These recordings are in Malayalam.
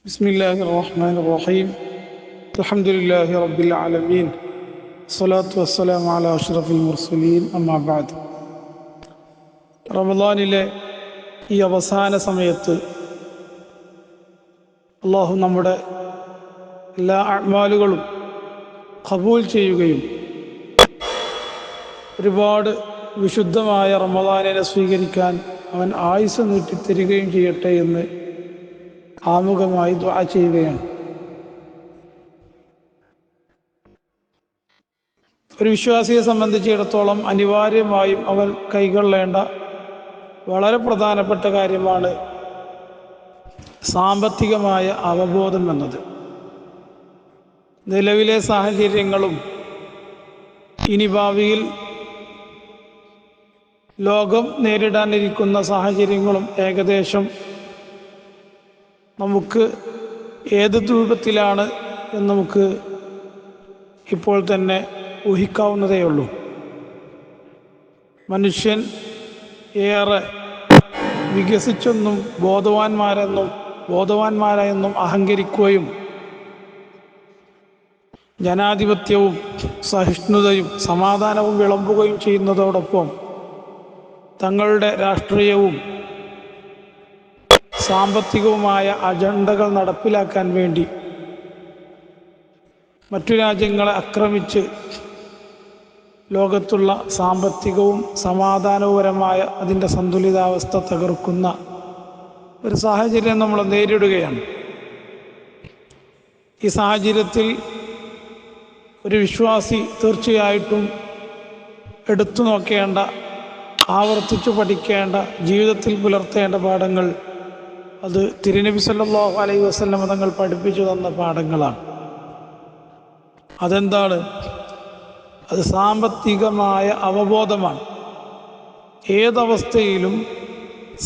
بسم الله الرحمن الرحيم الحمد لله رب العالمين الصلاة والسلام على أشرف المرسلين أما بعد റമളാനിലെ ഈ അവസാന സമയത്ത് അല്ലാഹു നമ്മുടെ എല്ലാ അഅ്മാലുകളും ഖബൂൽ ചെയ്യുകയും ഒരുപാട് വിശുദ്ധമായ റമളാനിനെ സ്വീകരിക്കാൻ അവൻ ആയുസ്സ് നീട്ടിത്തരികയും ചെയ്യട്ടെ എന്ന് ആമുഖമായി ദുആ ചെയ്യുകയാണ്. ഒരു വിശ്വാസിയെ സംബന്ധിച്ചിടത്തോളം അനിവാര്യമായും അവൻ കൈക്കൊള്ളേണ്ട വളരെ പ്രധാനപ്പെട്ട കാര്യമാണ് സാമ്പത്തികമായ അവബോധം എന്നത്. നിലവിലെ സാഹചര്യങ്ങളും ഇനി ഭാവിയിൽ ലോകം നേരിടാനിരിക്കുന്ന സാഹചര്യങ്ങളും ഏകദേശം നമുക്ക് ഏത് രൂപത്തിലാണ് എന്ന് നമുക്ക് ഇപ്പോൾ തന്നെ ഊഹിക്കാവുന്നതേ ഉള്ളൂ. മനുഷ്യൻ ഏറെ വികസിച്ചെന്നും ബോധവാന്മാരെന്നും അഹങ്കരിക്കുകയും ജനാധിപത്യവും സഹിഷ്ണുതയും സമാധാനവും വിളമ്പുകയും ചെയ്യുന്നതോടൊപ്പം തങ്ങളുടെ രാഷ്ട്രീയവും സാമ്പത്തികവുമായ അജണ്ടകൾ നടപ്പിലാക്കാൻ വേണ്ടി മറ്റു രാജ്യങ്ങളെ ആക്രമിച്ച് ലോകത്തുള്ള സാമ്പത്തികവും സമാധാനപരമായ അതിൻ്റെ സന്തുലിതാവസ്ഥ തകർക്കുന്ന ഒരു സാഹചര്യം നമ്മൾ നേരിടുകയാണ്. ഈ സാഹചര്യത്തിൽ ഒരു വിശ്വാസി തീർച്ചയായിട്ടും എടുത്തു നോക്കേണ്ട, ആവർത്തിച്ചു പഠിക്കേണ്ട, ജീവിതത്തിൽ പുലർത്തേണ്ട പാഠങ്ങൾ അത് തിരുനബി സല്ലല്ലാഹു അലൈഹി വസല്ലം തങ്ങൾ പഠിപ്പിച്ചു തന്ന പാഠങ്ങളാണ്. അതെന്താണ്? അത് സാമ്പത്തികമായ അവബോധമാണ്. ഏതവസ്ഥയിലും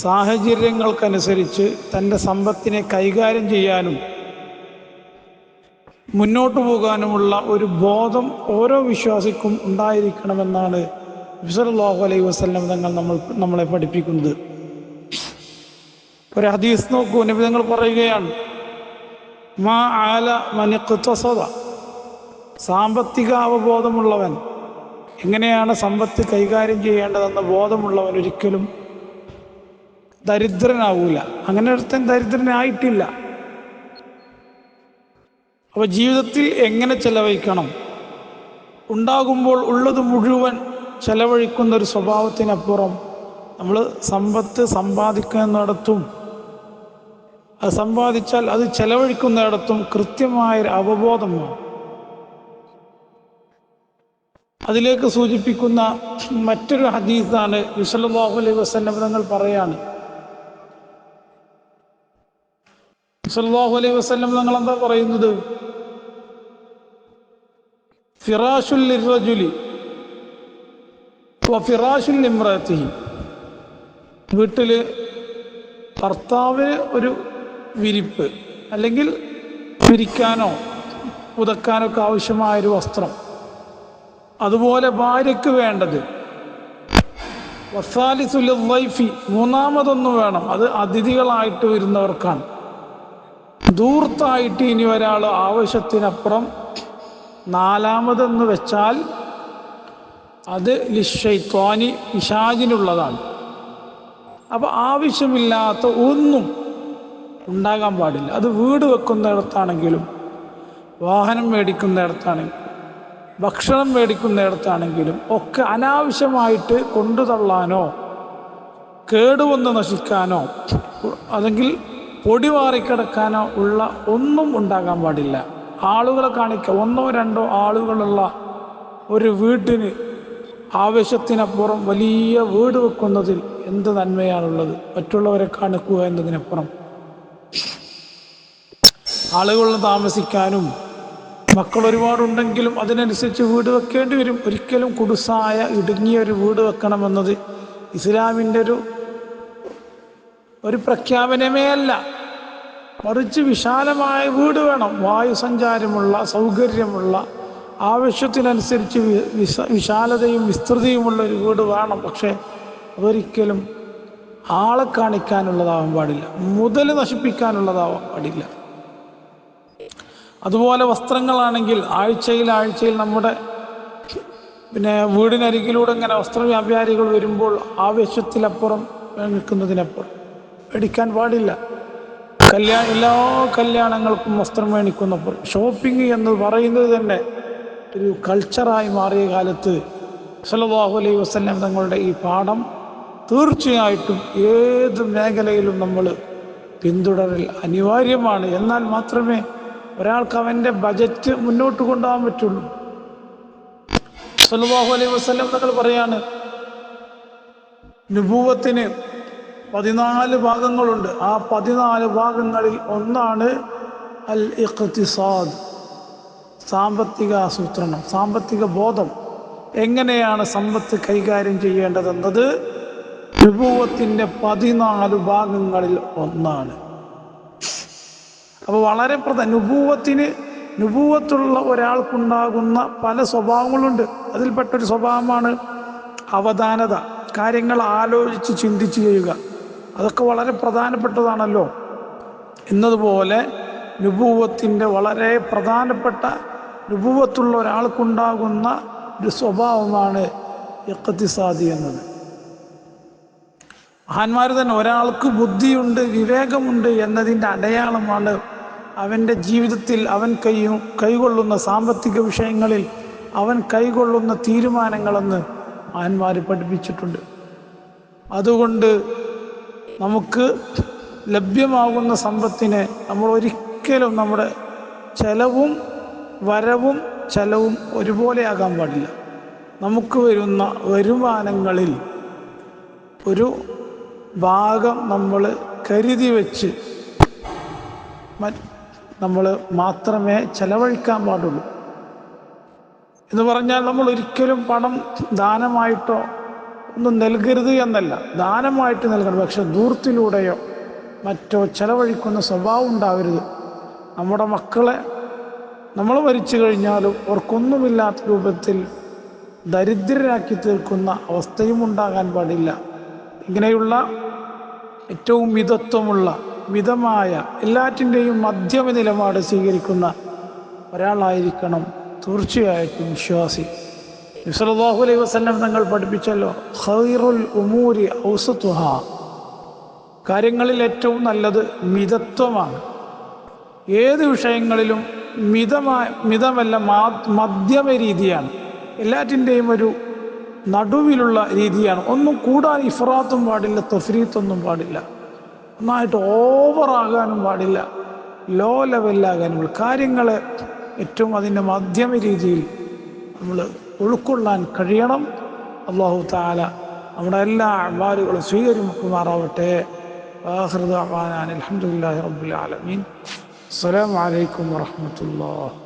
സാഹചര്യങ്ങൾക്കനുസരിച്ച് തൻ്റെ സമ്പത്തിനെ കൈകാര്യം ചെയ്യാനും മുന്നോട്ടു പോകാനുമുള്ള ഒരു ബോധം ഓരോ വിശ്വാസിക്കും ഉണ്ടായിരിക്കണമെന്നാണ് നബി സല്ലല്ലാഹു അലൈഹി വസല്ലം തങ്ങൾ നമ്മളെ പഠിപ്പിക്കുന്നത്. ഒരു ഹദീസ് നോക്കൂ, നബി തങ്ങൾ പറയുകയാണ്, മാ ആല മൻ ഇഖ്തസദ, സാമ്പത്തിക അവബോധമുള്ളവൻ, എങ്ങനെയാണ് സമ്പത്ത് കൈകാര്യം ചെയ്യേണ്ടതെന്ന ബോധമുള്ളവൻ ഒരിക്കലും ദരിദ്രനാവൂല. അങ്ങനെ ഒരുത്തൻ ദരിദ്രനായിട്ടില്ല. അപ്പോൾ ജീവിതത്തിൽ എങ്ങനെ ചെലവഴിക്കണം, ഉണ്ടാകുമ്പോൾ ഉള്ളത് മുഴുവൻ ചെലവഴിക്കുന്ന ഒരു സ്വഭാവത്തിനപ്പുറം നമ്മൾ സമ്പത്ത് സമ്പാദിക്കുന്നിടത്തും അത് സമ്പാദിച്ചാൽ അത് ചെലവഴിക്കുന്നിടത്തും കൃത്യമായൊരു അവബോധം വേണം. അതിലേക്ക് സൂചിപ്പിക്കുന്ന മറ്റൊരു ഹദീസാണ് സല്ലല്ലാഹു അലൈഹി വസല്ലം തങ്ങൾ പറയാണ്. സല്ലല്ലാഹു അലൈഹി വസല്ലം തങ്ങൾ എന്താ പറയുന്നത്? ഫിറാശുൽ ലിർറജുലി വ ഫിറാശുൽ ലിംറഅതിഹി, വീട്ടിൽ ഭർത്താവിന് ഒരു വിരിപ്പ് അല്ലെങ്കിൽ വിരിക്കാനോ പുതക്കാനോ ഒക്കെ ആവശ്യമായൊരു വസ്ത്രം, അതുപോലെ ഭാര്യയ്ക്ക് വേണ്ടത്. വസാലിസു ലിദ്ദൈഫി, മൂന്നാമതൊന്ന് വേണം, അത് അതിഥികളായിട്ട് വരുന്നവർക്കാണ്. ദൂർത്തായിട്ട് ഇനി ഒരാൾ ആവശ്യത്തിനപ്പുറം നാലാമതെന്ന് വെച്ചാൽ അത് ലിശ്ശൈത്വാനി, പിശാചിനുള്ളതാണ്. അപ്പോൾ ആവശ്യമില്ലാത്ത ഒന്നും ഉണ്ടാകാൻ പാടില്ല. അത് വീട് വെക്കുന്നിടത്താണെങ്കിലും വാഹനം മേടിക്കുന്നിടത്താണെങ്കിലും ഭക്ഷണം മേടിക്കുന്നിടത്താണെങ്കിലും ഒക്കെ അനാവശ്യമായിട്ട് കൊണ്ടുതള്ളാനോ കേടുവന്ന് നശിക്കാനോ അല്ലെങ്കിൽ പൊടി മാറിക്കിടക്കാനോ ഉള്ള ഒന്നും ഉണ്ടാകാൻ പാടില്ല. ആളുകളെ കാണിക്കുക, ഒന്നോ രണ്ടോ ആളുകളുള്ള ഒരു വീട്ടിന് ആവശ്യത്തിനപ്പുറം വലിയ വീട് വെക്കുന്നതിൽ എന്ത് നന്മയാണുള്ളത്? മറ്റുള്ളവരെ കാണിക്കുക എന്നതിനപ്പുറം ആളുകളിൽ താമസിക്കാനും മക്കൾ ഒരുപാടുണ്ടെങ്കിലും അതിനനുസരിച്ച് വീട് വെക്കേണ്ടി വരും. ഒരിക്കലും കുടുസായ ഇടുങ്ങിയ ഒരു വീട് വെക്കണമെന്നത് ഇസ്ലാമിൻ്റെ ഒരു പ്രഖ്യാപനമേ അല്ല. മറിച്ച് വിശാലമായ വീട് വേണം, വായുസഞ്ചാരമുള്ള, സൗകര്യമുള്ള, ആവശ്യത്തിനനുസരിച്ച് വിശാലതയും വിസ്തൃതിയുമുള്ള ഒരു വീട് വേണം. പക്ഷേ അതൊരിക്കലും ആളെ കാണിക്കാനുള്ളതാവാൻ പാടില്ല, മുതൽ നശിപ്പിക്കാനുള്ളതാവാൻ പാടില്ല. അതുപോലെ വസ്ത്രങ്ങളാണെങ്കിൽ ആഴ്ചയിൽ നമ്മുടെ വീടിനരികിലൂടെ ഇങ്ങനെ വസ്ത്രവ്യാപാരികൾ വരുമ്പോൾ ആവശ്യത്തിലപ്പുറം നിൽക്കുന്നതിനപ്പുറം മേടിക്കാൻ പാടില്ല. എല്ലാ കല്യാണങ്ങൾക്കും വസ്ത്രം മേടിക്കുന്നപ്പോൾ ഷോപ്പിംഗ് എന്ന് പറയുന്നത് തന്നെ ഒരു കൾച്ചറായി മാറിയ കാലത്ത് സല്ലല്ലാഹു അലൈഹി വസല്ലം തങ്ങളുടെ ഈ പാഠം തീർച്ചയായിട്ടും ഏത് മേഖലയിലും നമ്മൾ പിന്തുടരൽ അനിവാര്യമാണ്. എന്നാൽ മാത്രമേ ഒരാൾക്ക് അവൻ്റെ ബജറ്റ് മുന്നോട്ട് കൊണ്ടുപോകാൻ പറ്റുള്ളൂ. സല്ലല്ലാഹു അലൈഹി വസല്ലം തങ്ങൾ പറയാണ്, നുബുവത്തിന് 14 ഭാഗങ്ങളുണ്ട്. ആ 14 ഭാഗങ്ങളിൽ ഒന്നാണ് അൽ ഇഖ്തിസാദ്, സാമ്പത്തിക ആസൂത്രണം, സാമ്പത്തിക ബോധം. എങ്ങനെയാണ് സമ്പത്ത് കൈകാര്യം ചെയ്യേണ്ടതെന്നത് നുബുവത്തിൻ്റെ 14 ഭാഗങ്ങളിൽ ഒന്നാണ്. അപ്പോൾ വളരെ നുബുവത്തുള്ള ഒരാൾക്കുണ്ടാകുന്ന പല സ്വഭാവങ്ങളുണ്ട്. അതിൽപ്പെട്ടൊരു സ്വഭാവമാണ് അവധാനത, കാര്യങ്ങൾ ആലോചിച്ച് ചിന്തിച്ച് ചെയ്യുക. അതൊക്കെ വളരെ പ്രധാനപ്പെട്ടതാണല്ലോ. എന്നതുപോലെ നുബുവത്തിൻ്റെ വളരെ പ്രധാനപ്പെട്ട നുബുവത്തുള്ള ഒരാൾക്കുണ്ടാകുന്ന ഒരു സ്വഭാവമാണ് ഇഖ്തിസാദി എന്നത്. മഹാന്മാർ തന്നെ ഒരാൾക്ക് ബുദ്ധിയുണ്ട്, വിവേകമുണ്ട് എന്നതിൻ്റെ അടയാളമാണ് അവൻ്റെ ജീവിതത്തിൽ അവൻ കൈകൊള്ളുന്ന സാമ്പത്തിക വിഷയങ്ങളിൽ അവൻ കൈകൊള്ളുന്ന തീരുമാനങ്ങളെന്ന് മഹാന്മാർ പഠിപ്പിച്ചിട്ടുണ്ട്. അതുകൊണ്ട് നമുക്ക് ലഭ്യമാകുന്ന സമ്പത്തിനെ നമ്മൾ ഒരിക്കലും നമ്മുടെ ചെലവും ഒരുപോലെ ആകാൻ പാടില്ല. നമുക്ക് വരുന്ന വരുമാനങ്ങളിൽ ഒരു ഭാഗം നമ്മൾ കരുതി വെച്ച് നമ്മൾ മാത്രമേ ചെലവഴിക്കാൻ പാടുള്ളൂ. എന്ന് പറഞ്ഞാൽ നമ്മൾ ഒരിക്കലും പണം ദാനമായിട്ടോ ഒന്നും നൽകരുത് എന്നല്ല, ദാനമായിട്ട് നൽകണം. പക്ഷെ ദൂർത്തിലൂടെയോ മറ്റോ ചെലവഴിക്കുന്ന സ്വഭാവം ഉണ്ടാവരുത്. നമ്മുടെ മക്കളെ നമ്മൾ മരിച്ചു കഴിഞ്ഞാലും അവർക്കൊന്നുമില്ലാത്ത രൂപത്തിൽ ദരിദ്രരാക്കി തീർക്കുന്ന അവസ്ഥയും ഉണ്ടാകാൻ പാടില്ല. ഇങ്ങനെയുള്ള ഏറ്റവും മിതമായ എല്ലാറ്റിൻ്റെയും മധ്യമ നിലപാട് സ്വീകരിക്കുന്ന ഒരാളായിരിക്കണം തീർച്ചയായിട്ടും വിശ്വാസി. നബി സല്ലല്ലാഹു അലൈഹി വസല്ലം തങ്ങൾ പഠിപ്പിച്ചല്ലോ, ഖൈറുൽ ഉമൂരി ഔസതുഹാ, കാര്യങ്ങളിൽ ഏറ്റവും നല്ലത് മിതത്വമാണ്. ഏത് വിഷയങ്ങളിലും മിതമല്ല, മധ്യമ രീതിയാണ്. എല്ലാറ്റിൻ്റെയും ഒരു നടുവിലുള്ള രീതിയാണ്. ഒന്നും കൂടാൻ ഇഫ്രാത്തും പാടില്ല, തഫ്രീത്തൊന്നും പാടില്ല. ഒന്നായിട്ട് ഓവറാകാനും പാടില്ല, ലോ ലെവലിലാകാനും. കാര്യങ്ങളെ ഏറ്റവും അതിൻ്റെ മധ്യമ രീതിയിൽ നമ്മൾ ഉൾക്കൊള്ളാൻ കഴിയണം. അല്ലാഹു തആല നമ്മുടെ എല്ലാ അഅ്മാലുകളും സ്വീകരിക്കുമാറാവട്ടെ. ആഖിറു ദഅ്വാനാ അൽഹംദുലില്ലാഹി റബ്ബിൽ ആലമീൻ. അസ്സലാമു അലൈക്കും വറഹ്മത്തുള്ളാഹി.